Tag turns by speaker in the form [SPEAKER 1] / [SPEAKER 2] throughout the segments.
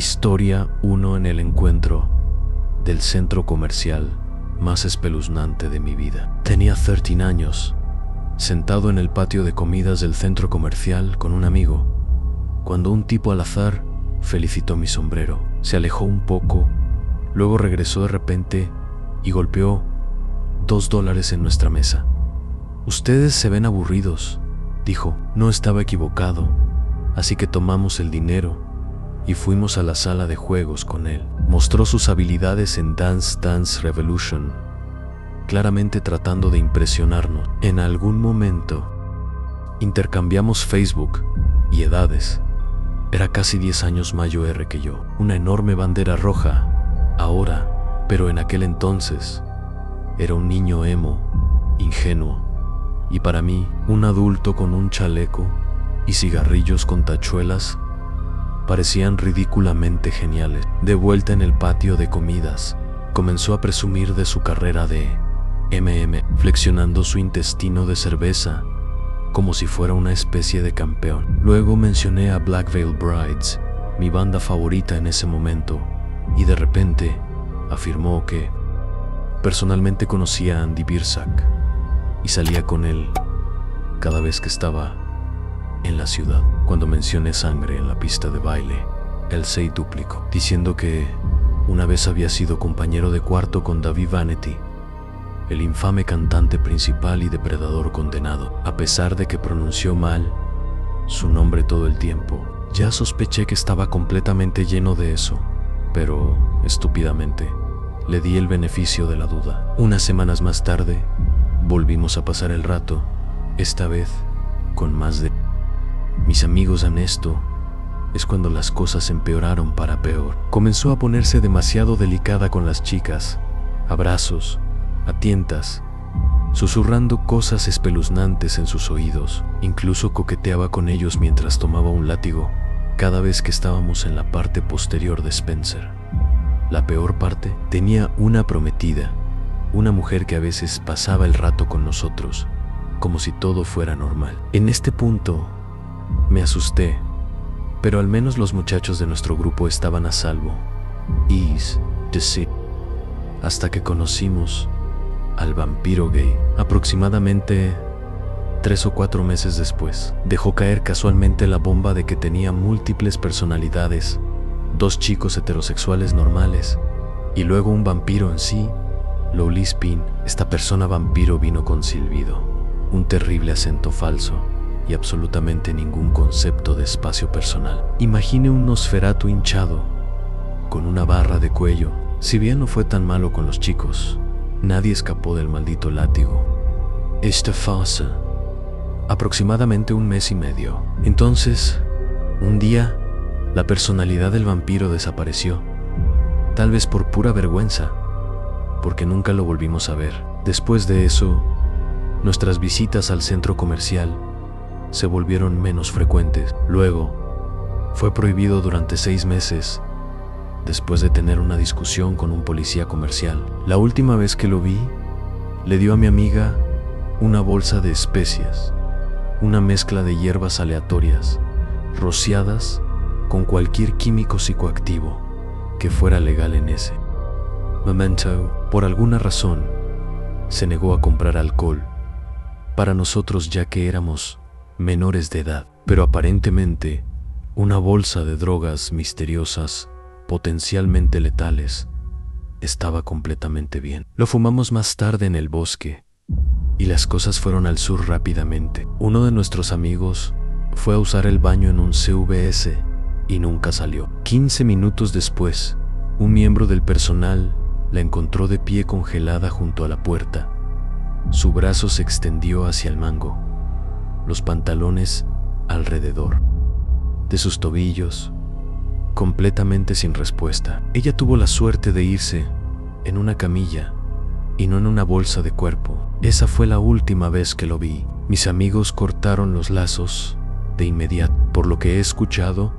[SPEAKER 1] Historia 1 en el encuentro del centro comercial más espeluznante de mi vida. Tenía 13 años, sentado en el patio de comidas del centro comercial con un amigo, cuando un tipo al azar felicitó mi sombrero. Se alejó un poco, luego regresó de repente y golpeó $2 en nuestra mesa. «Ustedes se ven aburridos», dijo. No estaba equivocado, así que tomamos el dinero y fuimos a la sala de juegos con él. Mostró sus habilidades en Dance Dance Revolution, claramente tratando de impresionarnos. En algún momento intercambiamos Facebook y edades. Era casi 10 años mayor que yo. Una enorme bandera roja, ahora, pero en aquel entonces, era un niño emo, ingenuo, y para mí, un adulto con un chaleco y cigarrillos con tachuelas parecían ridículamente geniales. De vuelta en el patio de comidas, comenzó a presumir de su carrera de MM, flexionando su intestino de cerveza como si fuera una especie de campeón. Luego mencioné a Black Veil Brides, mi banda favorita en ese momento, y de repente afirmó que personalmente conocía a Andy Biersack y salía con él cada vez que estaba en la ciudad. Cuando mencioné sangre en la pista de baile, él se duplicó, diciendo que una vez había sido compañero de cuarto con David Vanity, el infame cantante principal y depredador condenado. A pesar de que pronunció mal su nombre todo el tiempo, ya sospeché que estaba completamente lleno de eso, pero estúpidamente le di el beneficio de la duda. Unas semanas más tarde, volvimos a pasar el rato, esta vez con más de mis amigos. En esto es cuando las cosas empeoraron para peor. Comenzó a ponerse demasiado delicada con las chicas, abrazos, a tientas, susurrando cosas espeluznantes en sus oídos. Incluso coqueteaba con ellos mientras tomaba un látigo cada vez que estábamos en la parte posterior de Spencer. La peor parte, tenía una prometida, una mujer que a veces pasaba el rato con nosotros, como si todo fuera normal. En este punto, me asusté, pero al menos los muchachos de nuestro grupo estaban a salvo. Ease, decir, hasta que conocimos al vampiro gay. Aproximadamente 3 o 4 meses después, dejó caer casualmente la bomba de que tenía múltiples personalidades, 2 chicos heterosexuales normales, y luego un vampiro en sí, Lowly Spin. Esta persona vampiro vino con silbido, un terrible acento falso y absolutamente ningún concepto de espacio personal. Imagine un Nosferatu hinchado, con una barra de cuello. Si bien no fue tan malo con los chicos, nadie escapó del maldito látigo. Esta farsa, aproximadamente 1 mes y medio. Entonces, un día, la personalidad del vampiro desapareció, tal vez por pura vergüenza, porque nunca lo volvimos a ver. Después de eso, nuestras visitas al centro comercial se volvieron menos frecuentes. Luego, fue prohibido durante 6 meses, después de tener una discusión con un policía comercial. La última vez que lo vi, le dio a mi amiga una bolsa de especias, una mezcla de hierbas aleatorias, rociadas con cualquier químico psicoactivo que fuera legal en ese momento. Por alguna razón, se negó a comprar alcohol para nosotros ya que éramos menores de edad, pero aparentemente una bolsa de drogas misteriosas, potencialmente letales, estaba completamente bien. Lo fumamos más tarde en el bosque y las cosas fueron al sur rápidamente. Uno de nuestros amigos fue a usar el baño en un CVS y nunca salió. 15 minutos después, un miembro del personal la encontró de pie congelada junto a la puerta. Su brazo se extendió hacia el mango, los pantalones alrededor de sus tobillos, completamente sin respuesta. Ella tuvo la suerte de irse en una camilla y no en una bolsa de cuerpo. Esa fue la última vez que lo vi. Mis amigos cortaron los lazos de inmediato. Por lo que he escuchado,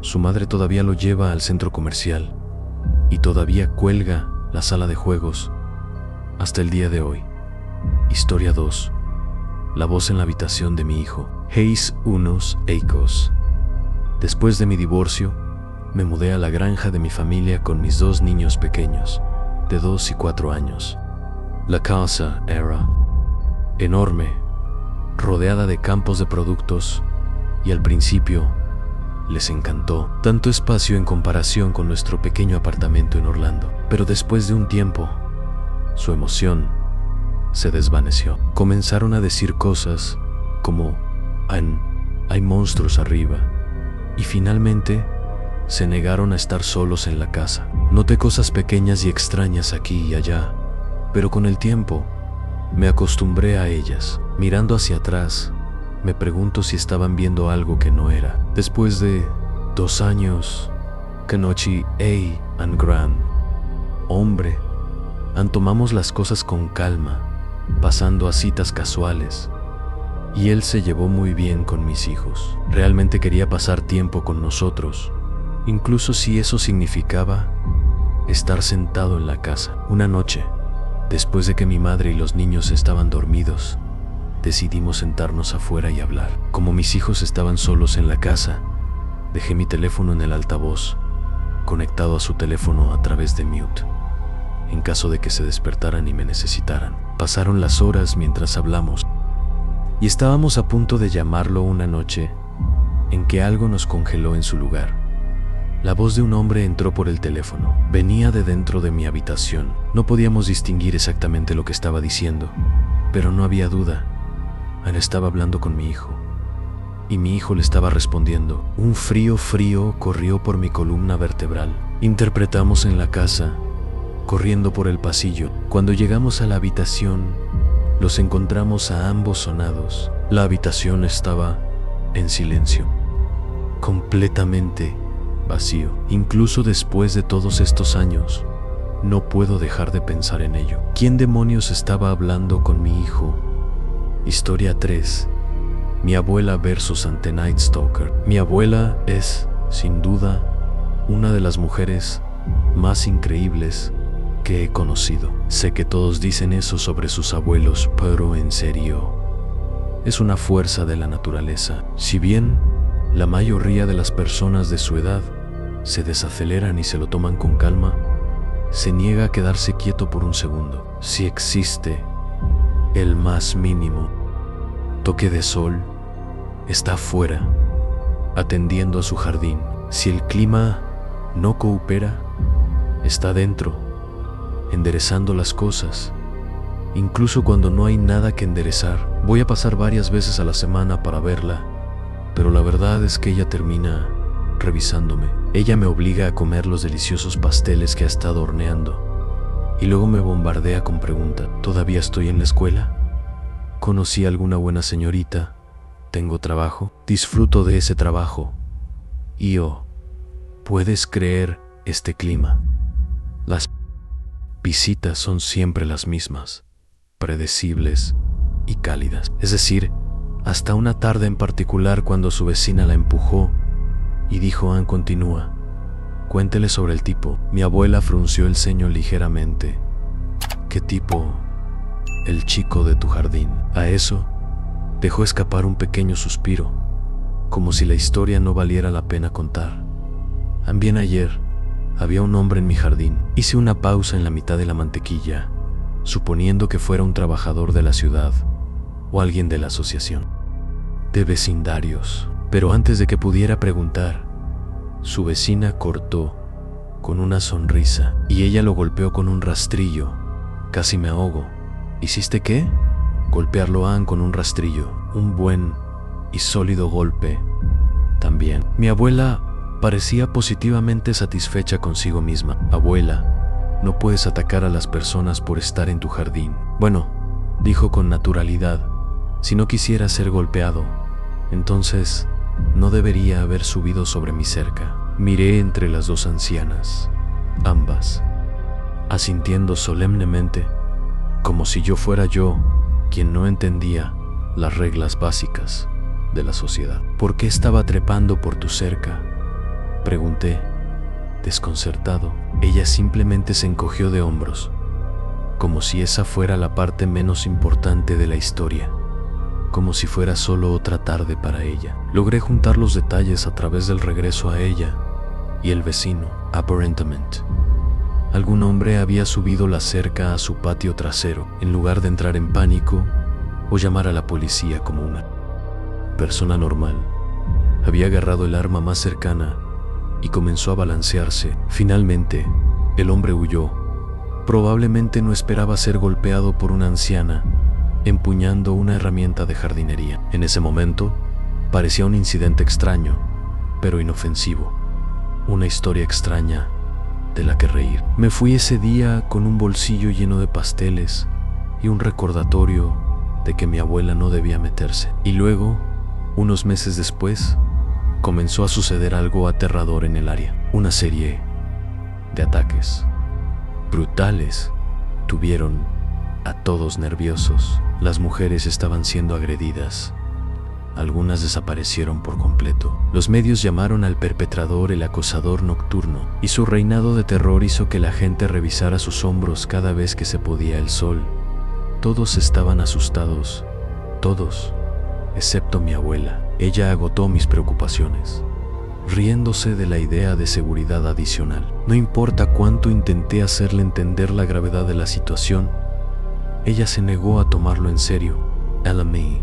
[SPEAKER 1] su madre todavía lo lleva al centro comercial y todavía cuelga la sala de juegos hasta el día de hoy. Historia 2. La voz en la habitación de mi hijo. Hayes Unos Eicos. Después de mi divorcio, me mudé a la granja de mi familia con mis 2 niños pequeños, de 2 y 4 años. La casa era enorme, rodeada de campos de productos, y al principio les encantó tanto espacio en comparación con nuestro pequeño apartamento en Orlando. Pero después de un tiempo, su emoción se desvaneció. Comenzaron a decir cosas como hay monstruos arriba, y finalmente se negaron a estar solos en la casa. Noté cosas pequeñas y extrañas aquí y allá, pero con el tiempo me acostumbré a ellas. Mirando hacia atrás, me pregunto si estaban viendo algo que no era. Después de 2 años, Kenochi A. and Gran, hombre, tomamos las cosas con calma, pasando a citas casuales, y él se llevó muy bien con mis hijos. Realmente quería pasar tiempo con nosotros, incluso si eso significaba estar sentado en la casa. Una noche, después de que mi madre y los niños estaban dormidos, decidimos sentarnos afuera y hablar. Como mis hijos estaban solos en la casa, dejé mi teléfono en el altavoz, conectado a su teléfono a través de mute, en caso de que se despertaran y me necesitaran. Pasaron las horas mientras hablamos, y estábamos a punto de llamarlo una noche en que algo nos congeló en su lugar. La voz de un hombre entró por el teléfono. Venía de dentro de mi habitación. No podíamos distinguir exactamente lo que estaba diciendo, pero no había duda. Él estaba hablando con mi hijo, y mi hijo le estaba respondiendo. Un frío corrió por mi columna vertebral. Interpretamos en la casa, corriendo por el pasillo. Cuando llegamos a la habitación, los encontramos a ambos sonados. La habitación estaba en silencio, completamente vacío. Incluso después de todos estos años, no puedo dejar de pensar en ello. ¿Quién demonios estaba hablando con mi hijo? Historia 3. Mi abuela versus ante Night Stalker. Mi abuela es, sin duda, una de las mujeres más increíbles que he conocido. Sé que todos dicen eso sobre sus abuelos, pero en serio, es una fuerza de la naturaleza. Si bien la mayoría de las personas de su edad se desaceleran y se lo toman con calma, se niega a quedarse quieto por un segundo. Si existe el más mínimo toque de sol, está afuera, atendiendo a su jardín. Si el clima no coopera, está dentro, enderezando las cosas. Incluso cuando no hay nada que enderezar. Voy a pasar varias veces a la semana para verla, pero la verdad es que ella termina revisándome. Ella me obliga a comer los deliciosos pasteles que ha estado horneando, y luego me bombardea con preguntas. ¿Todavía estoy en la escuela? ¿Conocí a alguna buena señorita? ¿Tengo trabajo? ¿Disfruto de ese trabajo? Y ¿puedes creer este clima? Las visitas son siempre las mismas, predecibles y cálidas. Es decir, hasta una tarde en particular cuando su vecina la empujó y dijo: Ann, continúa, cuéntele sobre el tipo. Mi abuela frunció el ceño ligeramente. ¿Qué tipo? El chico de tu jardín. A eso dejó escapar un pequeño suspiro, como si la historia no valiera la pena contar. También ayer había un hombre en mi jardín. Hice una pausa en la mitad de la mantequilla, suponiendo que fuera un trabajador de la ciudad o alguien de la asociación de vecindarios. Pero antes de que pudiera preguntar, su vecina cortó con una sonrisa y ella lo golpeó con un rastrillo. Casi me ahogo. ¿Hiciste qué? Golpearlo a Ann con un rastrillo. Un buen y sólido golpe también. Mi abuela parecía positivamente satisfecha consigo misma. Abuela, no puedes atacar a las personas por estar en tu jardín. Bueno, dijo con naturalidad, si no quisiera ser golpeado, entonces no debería haber subido sobre mi cerca. Miré entre las 2 ancianas, ambas asintiendo solemnemente, como si yo fuera yo quien no entendía las reglas básicas de la sociedad. ¿Por qué estaba trepando por tu cerca?, pregunté, desconcertado. Ella simplemente se encogió de hombros, como si esa fuera la parte menos importante de la historia, como si fuera solo otra tarde para ella. Logré juntar los detalles a través del regreso a ella y el vecino, aparentemente. Algún hombre había subido la cerca a su patio trasero en lugar de entrar en pánico o llamar a la policía como una persona normal. Había agarrado el arma más cercana y comenzó a balancearse. Finalmente, el hombre huyó. Probablemente no esperaba ser golpeado por una anciana empuñando una herramienta de jardinería. En ese momento, parecía un incidente extraño, pero inofensivo. Una historia extraña de la que reír. Me fui ese día con un bolsillo lleno de pasteles y un recordatorio de que mi abuela no debía meterse. Y luego, unos meses después, comenzó a suceder algo aterrador en el área. Una serie de ataques brutales tuvieron a todos nerviosos. Las mujeres estaban siendo agredidas. Algunas desaparecieron por completo. Los medios llamaron al perpetrador el acosador nocturno, y su reinado de terror hizo que la gente revisara sus hombros cada vez que se podía el sol. Todos estaban asustados, todos, excepto mi abuela. Ella agotó mis preocupaciones, riéndose de la idea de seguridad adicional. No importa cuánto intenté hacerle entender la gravedad de la situación, ella se negó a tomarlo en serio. LME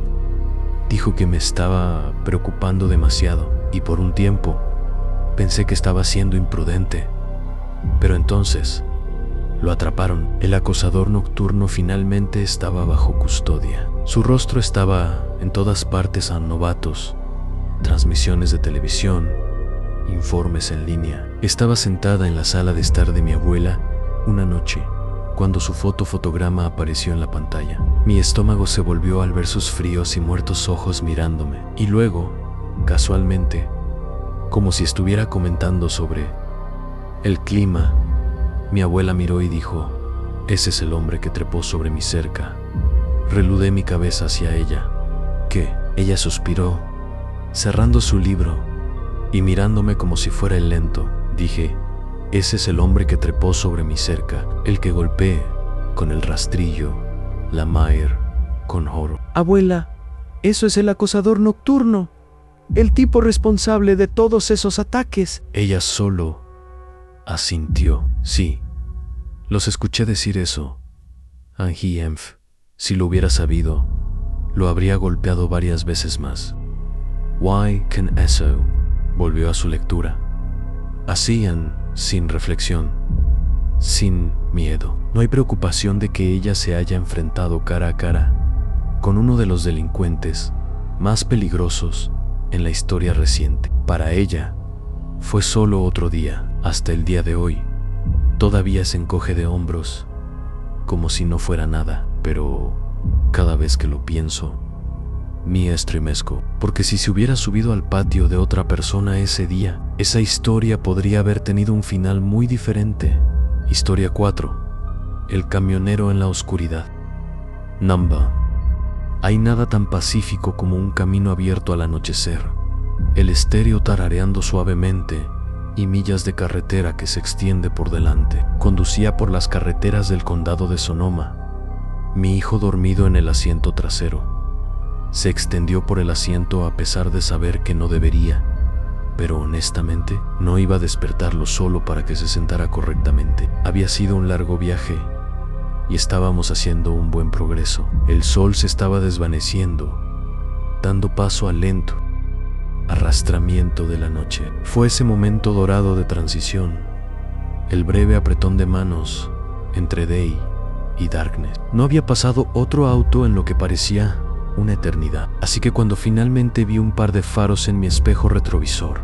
[SPEAKER 1] dijo que me estaba preocupando demasiado y por un tiempo pensé que estaba siendo imprudente. Pero entonces lo atraparon. El acosador nocturno finalmente estaba bajo custodia. Su rostro estaba en todas partes a novatos, transmisiones de televisión, informes en línea. Estaba sentada en la sala de estar de mi abuela una noche cuando su fotograma apareció en la pantalla. Mi estómago se volvió al ver sus fríos y muertos ojos mirándome. Y luego, casualmente, como si estuviera comentando sobre el clima, mi abuela miró y dijo: «Ese es el hombre que trepó sobre mi cerca». Reludé mi cabeza hacia ella. ¿Qué? Ella suspiró, cerrando su libro y mirándome como si fuera el lento. Dije: «Ese es el hombre que trepó sobre mi cerca, el que golpeé con el rastrillo, la Mayer con oro».
[SPEAKER 2] Abuela, eso es el acosador nocturno, el tipo responsable de todos esos ataques.
[SPEAKER 1] Ella solo asintió. Sí, los escuché decir eso. Angie Emph, si lo hubiera sabido, lo habría golpeado varias veces más. Why can eso? Volvió a su lectura. Hacían sin reflexión, sin miedo. No hay preocupación de que ella se haya enfrentado cara a cara con uno de los delincuentes más peligrosos en la historia reciente. Para ella, fue solo otro día. Hasta el día de hoy, todavía se encoge de hombros, como si no fuera nada. Pero cada vez que lo pienso, me estremezco, porque si se hubiera subido al patio de otra persona ese día, esa historia podría haber tenido un final muy diferente. Historia 4. El camionero en la oscuridad. Namba. Hay nada tan pacífico como un camino abierto al anochecer. El estéreo tarareando suavemente y millas de carretera que se extiende por delante. Conducía por las carreteras del condado de Sonoma. Mi hijo dormido en el asiento trasero. Se extendió por el asiento a pesar de saber que no debería, pero honestamente no iba a despertarlo solo para que se sentara correctamente. Había sido un largo viaje y estábamos haciendo un buen progreso. El sol se estaba desvaneciendo, dando paso al lento arrastramiento de la noche. Fue ese momento dorado de transición, el breve apretón de manos entre Day y Darkness. No había pasado otro auto en lo que parecía una eternidad, así que cuando finalmente vi un par de faros en mi espejo retrovisor,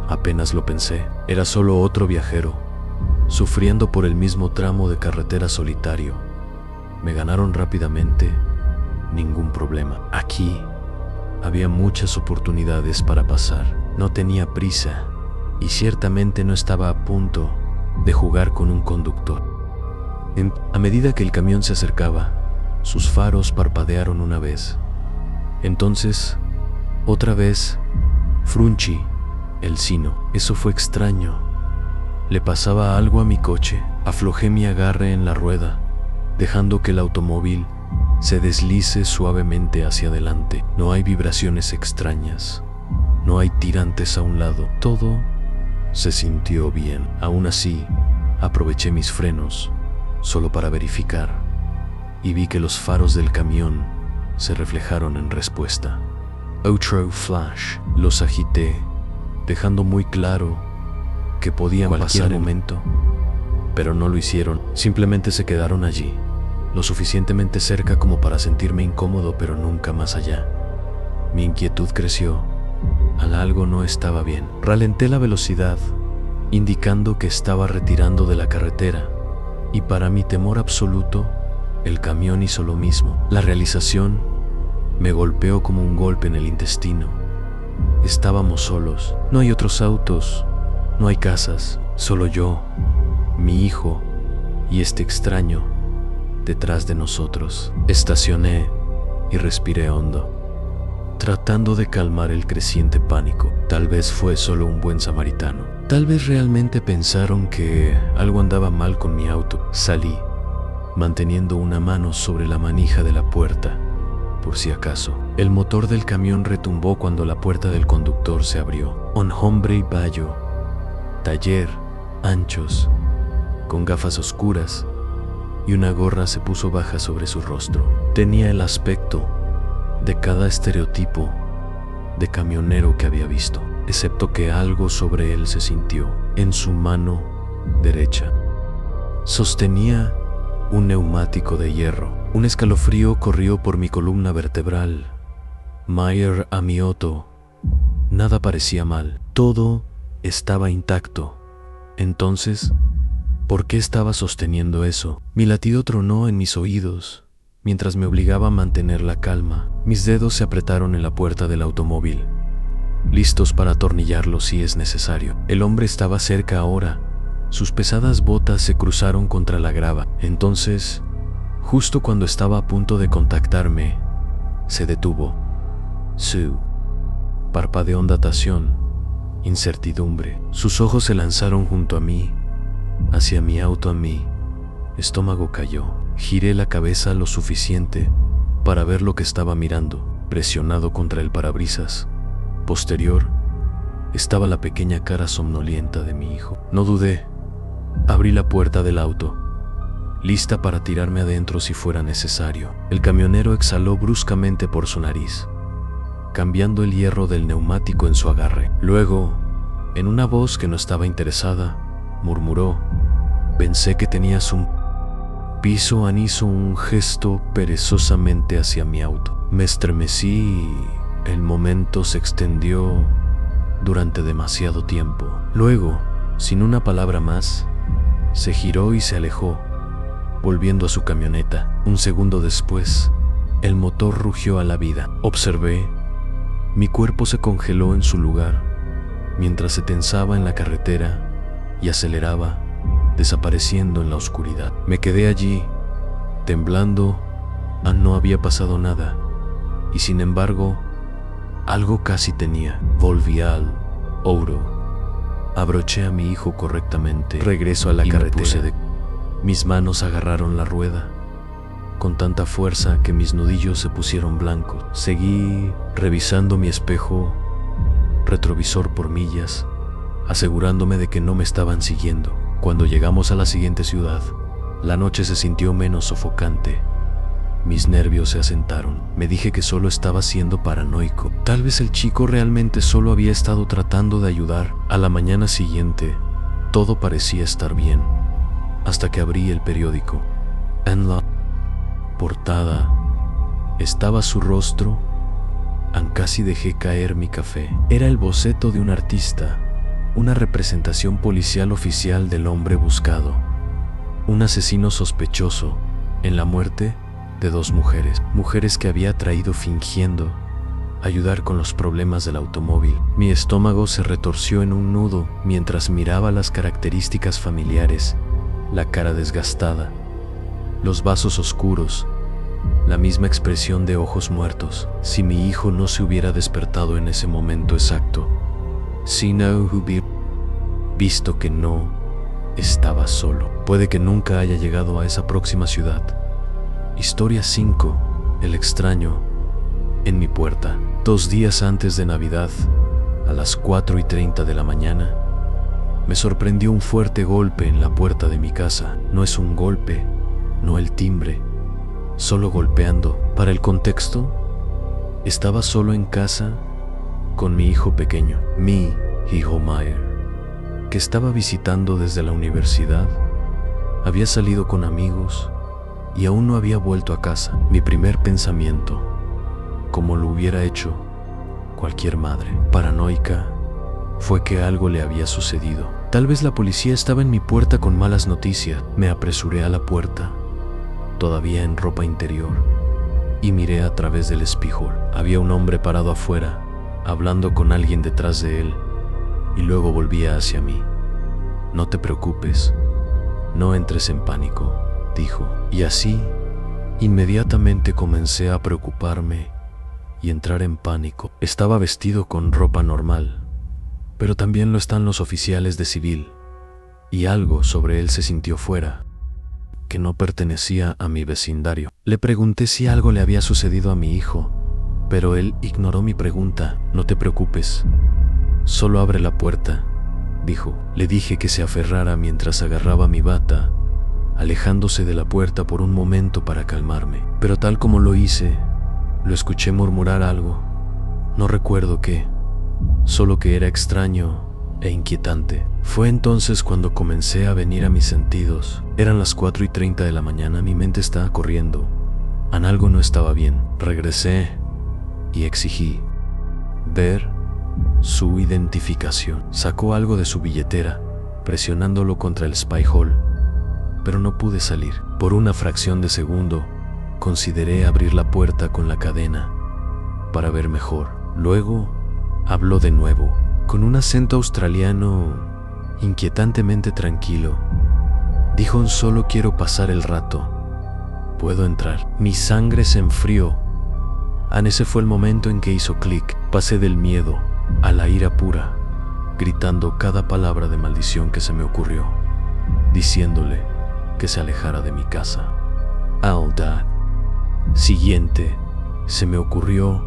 [SPEAKER 1] apenas lo pensé, era solo otro viajero, sufriendo por el mismo tramo de carretera solitario. Me ganaron rápidamente, ningún problema. Aquí había muchas oportunidades para pasar. No tenía prisa y ciertamente no estaba a punto de jugar con un conductor. A medida que el camión se acercaba, sus faros parpadearon una vez. Entonces, otra vez, frunchi el sino. Eso fue extraño. ¿Le pasaba algo a mi coche? Aflojé mi agarre en la rueda, dejando que el automóvil se deslice suavemente hacia adelante. No hay vibraciones extrañas. No hay tirantes a un lado. Todo se sintió bien. Aún así, aproveché mis frenos solo para verificar y vi que los faros del camión se reflejaron en respuesta. Otro flash. Los agité, dejando muy claro que podían pasar en momento, pero no lo hicieron. Simplemente se quedaron allí, lo suficientemente cerca como para sentirme incómodo, pero nunca más allá. Mi inquietud creció. Algo no estaba bien. Ralenté la velocidad, indicando que estaba retirando de la carretera, y para mi temor absoluto, el camión hizo lo mismo. La realización me golpeó como un golpe en el intestino. Estábamos solos. No hay otros autos, no hay casas, solo yo, mi hijo y este extraño detrás de nosotros. Estacioné y respiré hondo, tratando de calmar el creciente pánico. Tal vez fue solo un buen samaritano. Tal vez realmente pensaron que algo andaba mal con mi auto. Salí, manteniendo una mano sobre la manija de la puerta, por si acaso. El motor del camión retumbó cuando la puerta del conductor se abrió. Un hombre bayo, taller, anchos, con gafas oscuras y una gorra se puso baja sobre su rostro. Tenía el aspecto de cada estereotipo de camionero que había visto, excepto que algo sobre él se sintió. En su mano derecha sostenía un neumático de hierro. Un escalofrío corrió por mi columna vertebral. Meyer Amioto. Nada parecía mal. Todo estaba intacto. Entonces, ¿por qué estaba sosteniendo eso? Mi latido tronó en mis oídos mientras me obligaba a mantener la calma. Mis dedos se apretaron en la puerta del automóvil, listos para atornillarlo si es necesario. El hombre estaba cerca ahora. Sus pesadas botas se cruzaron contra la grava. Entonces, justo cuando estaba a punto de contactarme, se detuvo. Sue parpadeó en datación, incertidumbre. Sus ojos se lanzaron junto a mí, hacia mi auto. Mi estómago cayó. Giré la cabeza lo suficiente para ver lo que estaba mirando. Presionado contra el parabrisas posterior estaba la pequeña cara somnolienta de mi hijo. No dudé. Abrí la puerta del auto, lista para tirarme adentro si fuera necesario. El camionero exhaló bruscamente por su nariz, cambiando el hierro del neumático en su agarre. Luego, en una voz que no estaba interesada, murmuró: «Pensé que tenías un piso». Ann hizo un gesto perezosamente hacia mi auto. Me estremecí y el momento se extendió durante demasiado tiempo. Luego, sin una palabra más, se giró y se alejó, volviendo a su camioneta. Un segundo después, el motor rugió a la vida. Observé. Mi cuerpo se congeló en su lugar, mientras se tensaba en la carretera y aceleraba, desapareciendo en la oscuridad. Me quedé allí, temblando. No había pasado nada, y sin embargo, algo casi tenía. Volví al Ouro. Abroché a mi hijo correctamente. Regreso a la carretera. Mis manos agarraron la rueda con tanta fuerza que mis nudillos se pusieron blancos. Seguí revisando mi espejo retrovisor por millas, asegurándome de que no me estaban siguiendo. Cuando llegamos a la siguiente ciudad, la noche se sintió menos sofocante. Mis nervios se asentaron. Me dije que solo estaba siendo paranoico. Tal vez el chico realmente solo había estado tratando de ayudar. A la mañana siguiente, todo parecía estar bien, hasta que abrí el periódico. En la portada estaba su rostro. Casi dejé caer mi café. Era el boceto de un artista, una representación policial oficial del hombre buscado, un asesino sospechoso en la muerte de 2 mujeres que había traído fingiendo ayudar con los problemas del automóvil. Mi estómago se retorció en un nudo mientras miraba las características familiares: la cara desgastada, los vasos oscuros, la misma expresión de ojos muertos. Si mi hijo no se hubiera despertado en ese momento exacto, si no hubiera visto que no estaba solo, puede que nunca haya llegado a esa próxima ciudad. Historia 5. El extraño en mi puerta. 2 días antes de Navidad, a las 4:30 de la mañana, Me sorprendió un fuerte golpe en la puerta de mi casa. No es un golpe, no el timbre, solo golpeando. Para el contexto, estaba solo en casa con mi hijo pequeño, mi hijo Mayer, que estaba visitando desde la universidad. Había salido con amigos y aún no había vuelto a casa. Mi primer pensamiento, como lo hubiera hecho cualquier madre paranoica, fue que algo le había sucedido. Tal vez la policía estaba en mi puerta con malas noticias. Me apresuré a la puerta, todavía en ropa interior, y miré a través del espejo. Había un hombre parado afuera, hablando con alguien detrás de él, y luego volvía hacia mí. No te preocupes, no entres en pánico, dijo. Y así, inmediatamente comencé a preocuparme y entrar en pánico. Estaba vestido con ropa normal, pero también lo están los oficiales de civil, y algo sobre él se sintió fuera, que no pertenecía a mi vecindario. Le pregunté si algo le había sucedido a mi hijo, pero él ignoró mi pregunta. No te preocupes, solo abre la puerta, dijo. Le dije que se aferrara mientras agarraba mi bata, alejándose de la puerta por un momento para calmarme. Pero tal como lo hice, lo escuché murmurar algo. No recuerdo qué, solo que era extraño e inquietante. Fue entonces cuando comencé a venir a mis sentidos. Eran las 4:30 de la mañana, mi mente estaba corriendo. Algo no estaba bien. Regresé y exigí ver su identificación. Sacó algo de su billetera, presionándolo contra el spy hole, pero no pude salir. Por una fracción de segundo, consideré abrir la puerta con la cadena para ver mejor. Luego, habló de nuevo, con un acento australiano inquietantemente tranquilo. Dijo: solo quiero pasar el rato. ¿Puedo entrar? Mi sangre se enfrió. Ese fue el momento en que hizo clic. Pasé del miedo a la ira pura, gritando cada palabra de maldición que se me ocurrió, diciéndole que se alejara de mi casa. Al día siguiente, se me ocurrió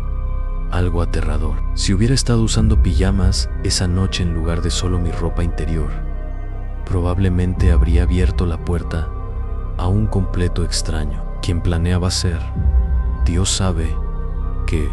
[SPEAKER 1] algo aterrador. Si hubiera estado usando pijamas esa noche en lugar de solo mi ropa interior, probablemente habría abierto la puerta a un completo extraño, quien planeaba ser, Dios sabe qué.